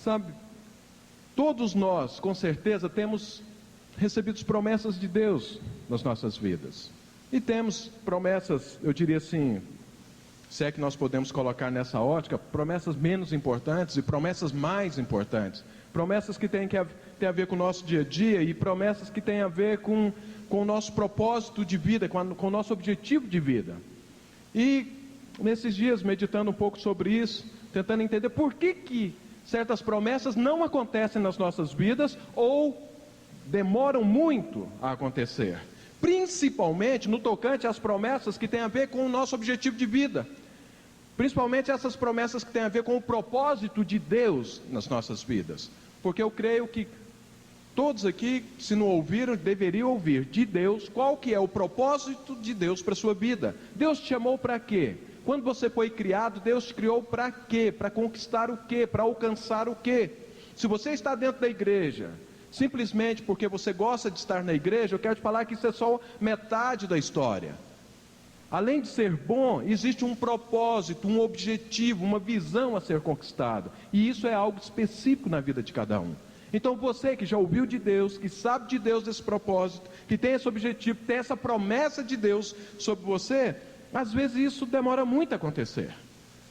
Sabe, todos nós, com certeza, temos recebido promessas de Deus nas nossas vidas. E temos promessas, eu diria assim, se é que nós podemos colocar nessa ótica, promessas menos importantes e promessas mais importantes. Promessas que têm a ver com o nosso dia a dia e promessas que têm a ver com o nosso propósito de vida, com o nosso objetivo de vida. E nesses dias, meditando um pouco sobre isso, tentando entender por que certas promessas não acontecem nas nossas vidas ou demoram muito a acontecer. Principalmente no tocante às promessas que têm a ver com o nosso objetivo de vida. Principalmente essas promessas que têm a ver com o propósito de Deus nas nossas vidas. Porque eu creio que todos aqui, se não ouviram, deveriam ouvir de Deus qual que é o propósito de Deus para a sua vida. Deus te chamou para quê? Quando você foi criado, Deus te criou para quê? Para conquistar o quê? Para alcançar o quê? Se você está dentro da igreja, simplesmente porque você gosta de estar na igreja, eu quero te falar que isso é só metade da história. Além de ser bom, existe um propósito, um objetivo, uma visão a ser conquistado. E isso é algo específico na vida de cada um. Então você que já ouviu de Deus, que sabe de Deus desse propósito, que tem esse objetivo, tem essa promessa de Deus sobre você, às vezes isso demora muito a acontecer.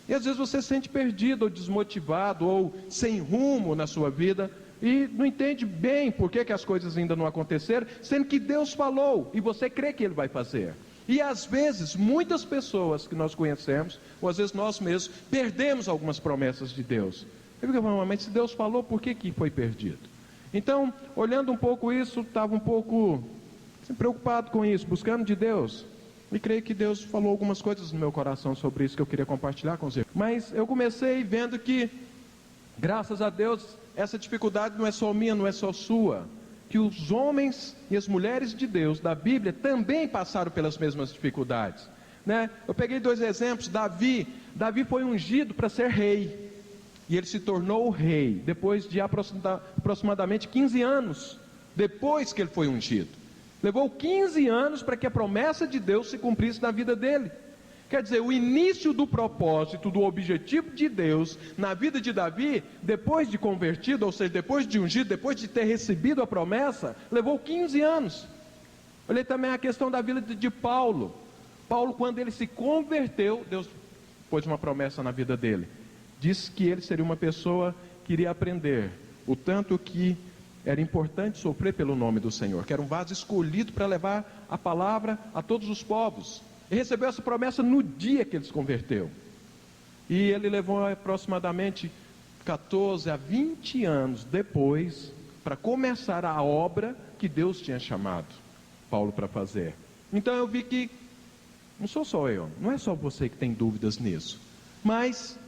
E às vezes você se sente perdido, ou desmotivado, ou sem rumo na sua vida, e não entende bem por que as coisas ainda não aconteceram, sendo que Deus falou, e você crê que Ele vai fazer. E às vezes, muitas pessoas que nós conhecemos, ou às vezes nós mesmos, perdemos algumas promessas de Deus. Eu fico falando, mas se Deus falou, por que foi perdido? Então, olhando um pouco isso, estava um pouco preocupado com isso, buscando de Deus. E creio que Deus falou algumas coisas no meu coração sobre isso que eu queria compartilhar com vocês. Mas eu comecei vendo que, graças a Deus, essa dificuldade não é só minha, não é só sua. Que os homens e as mulheres de Deus, da Bíblia, também passaram pelas mesmas dificuldades, né? Eu peguei 2 exemplos. Davi foi ungido para ser rei, e ele se tornou rei, depois de aproximadamente 15 anos, depois que ele foi ungido. Levou 15 anos para que a promessa de Deus se cumprisse na vida dele. Quer dizer, o início do propósito, do objetivo de Deus na vida de Davi, depois de convertido, ou seja, depois de ungido, depois de ter recebido a promessa, levou 15 anos. Olhei também a questão da vida de Paulo. Paulo, quando ele se converteu, Deus pôs uma promessa na vida dele. Disse que ele seria uma pessoa que iria aprender o tanto que era importante sofrer pelo nome do Senhor, que era um vaso escolhido para levar a palavra a todos os povos. Ele recebeu essa promessa no dia que ele se converteu. E ele levou aproximadamente 14 a 20 anos depois para começar a obra que Deus tinha chamado Paulo para fazer. Então eu vi que não sou só eu, não é só você que tem dúvidas nisso, mas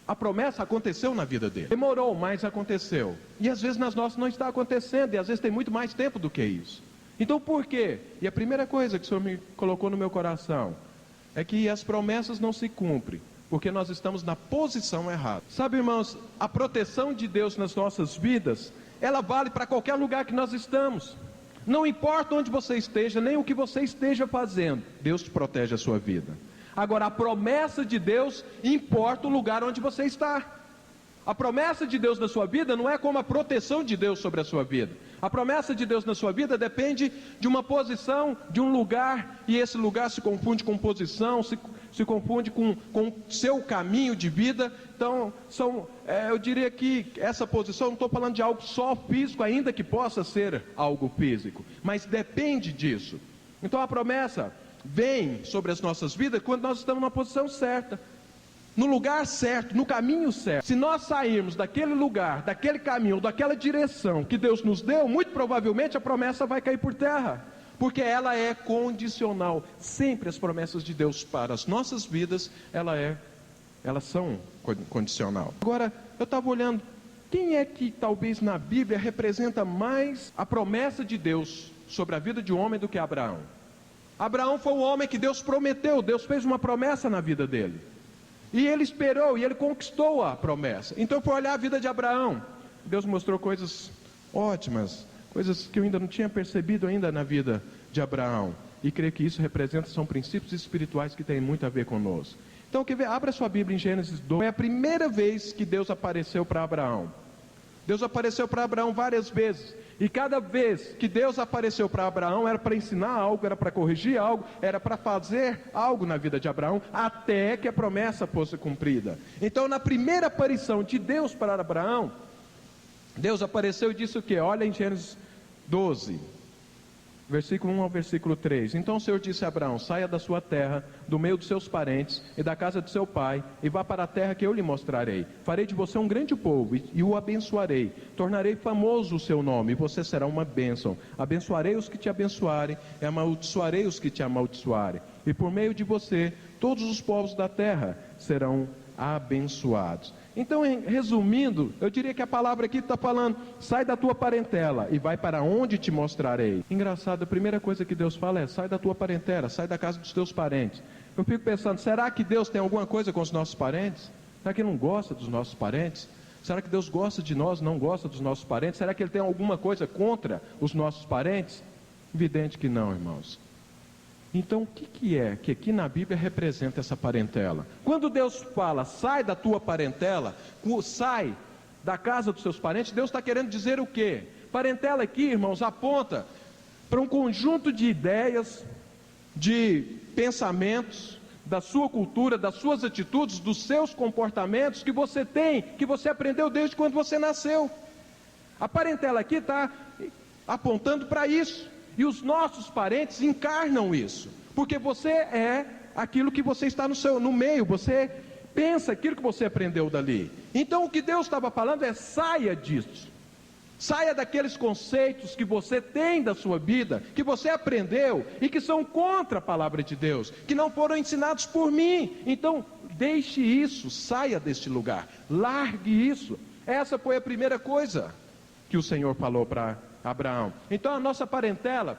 a promessa aconteceu na vida dele. Demorou, mas aconteceu. E às vezes nas nossas não está acontecendo, e às vezes tem muito mais tempo do que isso. Então por quê? E a primeira coisa que o Senhor me colocou no meu coração é que as promessas não se cumprem porque nós estamos na posição errada. Sabe, irmãos, a proteção de Deus nas nossas vidas, ela vale para qualquer lugar que nós estamos. Não importa onde você esteja, nem o que você esteja fazendo, Deus te protege a sua vida. Agora, a promessa de Deus importa o lugar onde você está. A promessa de Deus na sua vida não é como a proteção de Deus sobre a sua vida. A promessa de Deus na sua vida depende de uma posição, de um lugar, e esse lugar se confunde com posição, se confunde com seu caminho de vida. Então, eu diria que essa posição, não estou falando de algo só físico, ainda que possa ser algo físico, mas depende disso. Então a promessa vem sobre as nossas vidas quando nós estamos na posição certa, no lugar certo, no caminho certo. Se nós sairmos daquele lugar, daquele caminho, daquela direção que Deus nos deu, muito provavelmente a promessa vai cair por terra, porque ela é condicional. Sempre as promessas de Deus para as nossas vidas, elas são condicional. Agora, eu estava olhando, quem é que talvez na Bíblia representa mais a promessa de Deus sobre a vida de um homem do que Abraão? Abraão foi o homem que Deus prometeu, Deus fez uma promessa na vida dele. E ele esperou, e ele conquistou a promessa. Então eu fui olhar a vida de Abraão. Deus mostrou coisas ótimas, coisas que eu ainda não tinha percebido ainda na vida de Abraão. E creio que isso são princípios espirituais que têm muito a ver conosco. Então, abra sua Bíblia em Gênesis 2. Foi a primeira vez que Deus apareceu para Abraão. Deus apareceu para Abraão várias vezes. E cada vez que Deus apareceu para Abraão, era para ensinar algo, era para corrigir algo, era para fazer algo na vida de Abraão, até que a promessa fosse cumprida. Então, na primeira aparição de Deus para Abraão, Deus apareceu e disse o quê? Olha em Gênesis 12, versículo 1 ao versículo 3. Então o Senhor disse a Abraão: saia da sua terra, do meio dos seus parentes e da casa de seu pai, e vá para a terra que eu lhe mostrarei. Farei de você um grande povo e o abençoarei. Tornarei famoso o seu nome, e você será uma bênção. Abençoarei os que te abençoarem, e amaldiçoarei os que te amaldiçoarem. E por meio de você, todos os povos da terra serão abençoados. Então, resumindo, eu diria que a palavra aqui está falando: sai da tua parentela e vai para onde te mostrarei. Engraçado, a primeira coisa que Deus fala é: sai da tua parentela, sai da casa dos teus parentes. Eu fico pensando, será que Deus tem alguma coisa com os nossos parentes? Será que Ele não gosta dos nossos parentes? Será que Deus gosta de nós, não gosta dos nossos parentes? Será que Ele tem alguma coisa contra os nossos parentes? Evidente que não, irmãos. Então, o que é que aqui na Bíblia representa essa parentela? Quando Deus fala, sai da tua parentela, sai da casa dos seus parentes, Deus está querendo dizer o quê? Parentela aqui, irmãos, aponta para um conjunto de ideias, de pensamentos, da sua cultura, das suas atitudes, dos seus comportamentos que você tem, que você aprendeu desde quando você nasceu. A parentela aqui está apontando para isso. E os nossos parentes encarnam isso, porque você é aquilo que você está no meio, você pensa aquilo que você aprendeu dali. Então o que Deus estava falando é: saia disso, saia daqueles conceitos que você tem da sua vida, que você aprendeu e que são contra a palavra de Deus, que não foram ensinados por mim. Então deixe isso, saia deste lugar, largue isso. Essa foi a primeira coisa que o Senhor falou para Abraão. Então a nossa parentela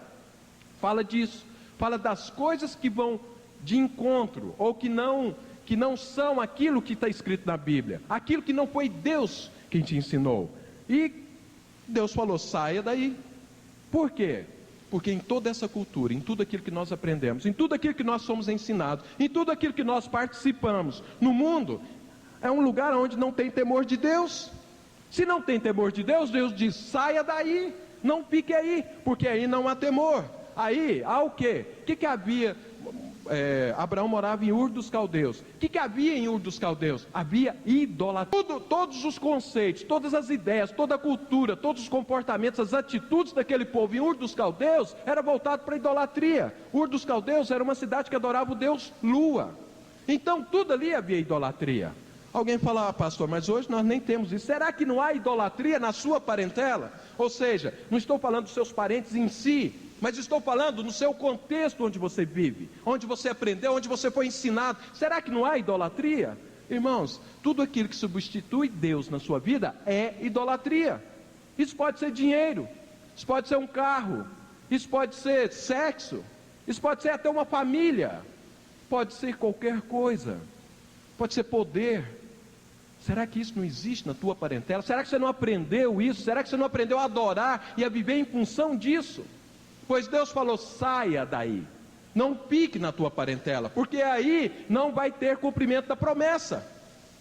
fala disso, fala das coisas que vão de encontro, ou que não são aquilo que está escrito na Bíblia, aquilo que não foi Deus quem te ensinou. E Deus falou: saia daí. Por quê? Porque em toda essa cultura, em tudo aquilo que nós aprendemos, em tudo aquilo que nós somos ensinados, em tudo aquilo que nós participamos no mundo, é um lugar onde não tem temor de Deus. Se não tem temor de Deus, Deus diz: saia daí, não fique aí, porque aí não há temor. Aí há o quê? O que havia? Abraão morava em Ur dos Caldeus. O que havia em Ur dos Caldeus? Havia idolatria. Todos os conceitos, todas as ideias, toda a cultura, todos os comportamentos, as atitudes daquele povo em Ur dos Caldeus era voltado para a idolatria. Ur dos Caldeus era uma cidade que adorava o deus Lua. Então tudo ali havia idolatria. Alguém fala: pastor, mas hoje nós nem temos isso. Será que não há idolatria na sua parentela? Ou seja, não estou falando dos seus parentes em si, mas estou falando no seu contexto onde você vive, onde você aprendeu, onde você foi ensinado. Será que não há idolatria? Irmãos, tudo aquilo que substitui Deus na sua vida é idolatria. Isso pode ser dinheiro, isso pode ser um carro, isso pode ser sexo, isso pode ser até uma família, pode ser qualquer coisa, pode ser poder. Será que isso não existe na tua parentela? Será que você não aprendeu isso? Será que você não aprendeu a adorar e a viver em função disso? Pois Deus falou: saia daí, não fique na tua parentela, porque aí não vai ter cumprimento da promessa.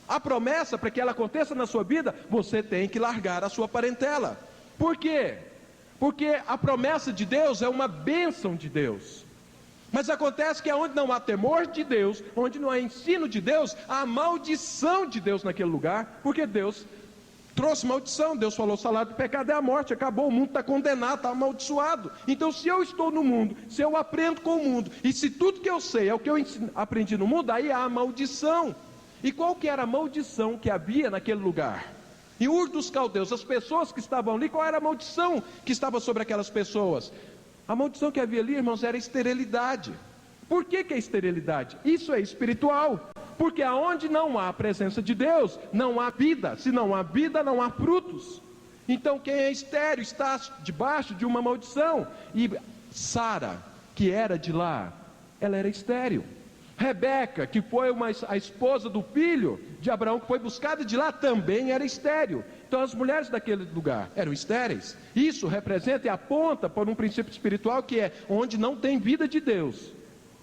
A promessa, para que ela aconteça na sua vida, você tem que largar a sua parentela. Por quê? Porque a promessa de Deus é uma bênção de Deus. Mas acontece que onde não há temor de Deus, onde não há ensino de Deus, há maldição de Deus naquele lugar, porque Deus trouxe maldição. Deus falou: o salário do pecado é a morte, acabou, o mundo está condenado, está amaldiçoado. Então se eu estou no mundo, se eu aprendo com o mundo, e se tudo que eu sei é o que eu aprendi no mundo, aí há maldição. E qual que era a maldição que havia naquele lugar? Em Ur dos Caldeus, as pessoas que estavam ali, qual era a maldição que estava sobre aquelas pessoas? A maldição que havia ali, irmãos, era a esterilidade. Por que é esterilidade? Isso é espiritual. Porque aonde não há a presença de Deus, não há vida. Se não há vida, não há frutos. Então quem é estéril está debaixo de uma maldição. E Sara, que era de lá, ela era estéril. Rebeca, que foi a esposa do filho de Abraão, que foi buscada de lá, também era estéril. Então as mulheres daquele lugar eram estéreis. Isso representa e aponta para um princípio espiritual, que é onde não tem vida de Deus,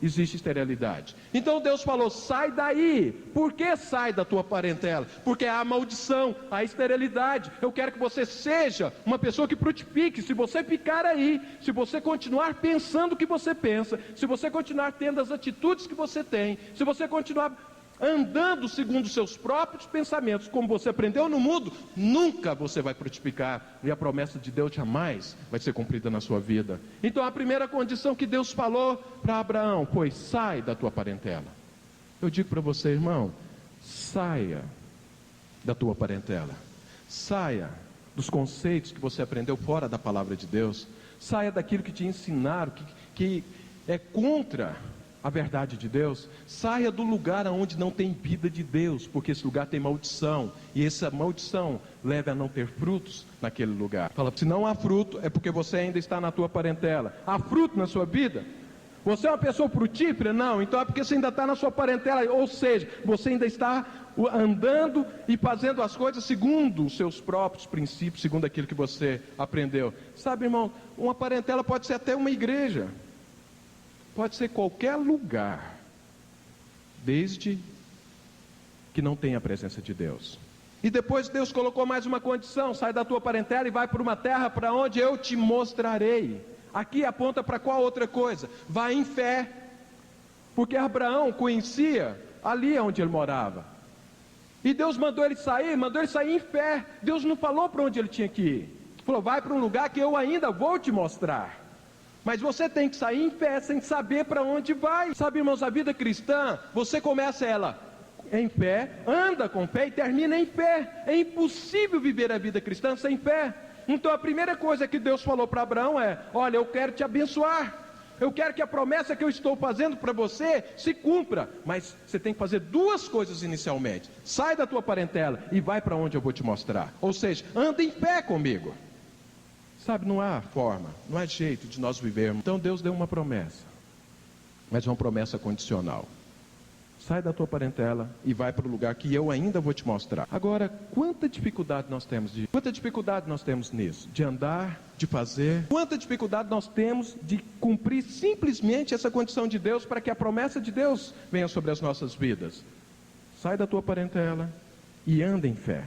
existe esterilidade. Então Deus falou: sai daí. Por que sai da tua parentela? Porque há maldição, há esterilidade. Eu quero que você seja uma pessoa que frutifique. Se você ficar aí, se você continuar pensando o que você pensa, se você continuar tendo as atitudes que você tem, se você continuar andando segundo os seus próprios pensamentos, como você aprendeu no mundo, nunca você vai frutificar, e a promessa de Deus jamais vai ser cumprida na sua vida. Então a primeira condição que Deus falou para Abraão foi: sai da tua parentela. Eu digo para você, irmão, saia da tua parentela, saia dos conceitos que você aprendeu fora da palavra de Deus, saia daquilo que te ensinaram, que é contra a verdade de Deus. Saia do lugar onde não tem vida de Deus, porque esse lugar tem maldição, e essa maldição leva a não ter frutos naquele lugar. Fala: se não há fruto, é porque você ainda está na tua parentela. Há fruto na sua vida? Você é uma pessoa frutífera? Não, então é porque você ainda está na sua parentela, ou seja, você ainda está andando e fazendo as coisas segundo os seus próprios princípios, segundo aquilo que você aprendeu. Sabe, irmão, uma parentela pode ser até uma igreja, pode ser qualquer lugar, desde que não tenha a presença de Deus. E depois Deus colocou mais uma condição: sai da tua parentela e vai para uma terra para onde eu te mostrarei. Aqui aponta para qual outra coisa? Vai em fé, porque Abraão conhecia ali onde ele morava, e Deus mandou ele sair em fé. Deus não falou para onde ele tinha que ir, falou: vai para um lugar que eu ainda vou te mostrar. Mas você tem que sair em fé, sem saber para onde vai. Sabe, irmãos, a vida cristã, você começa ela em fé, anda com fé e termina em fé. É impossível viver a vida cristã sem fé. Então a primeira coisa que Deus falou para Abraão é: olha, eu quero te abençoar, eu quero que a promessa que eu estou fazendo para você se cumpra. Mas você tem que fazer duas coisas inicialmente: sai da tua parentela e vai para onde eu vou te mostrar. Ou seja, anda em fé comigo. Sabe, não há forma, não há jeito de nós vivermos. Então Deus deu uma promessa, mas uma promessa condicional: sai da tua parentela e vai para o lugar que eu ainda vou te mostrar. Agora, quanta dificuldade nós temos nisso, de andar, de fazer. Quanta dificuldade nós temos de cumprir simplesmente essa condição de Deus, para que a promessa de Deus venha sobre as nossas vidas. Sai da tua parentela e anda em fé.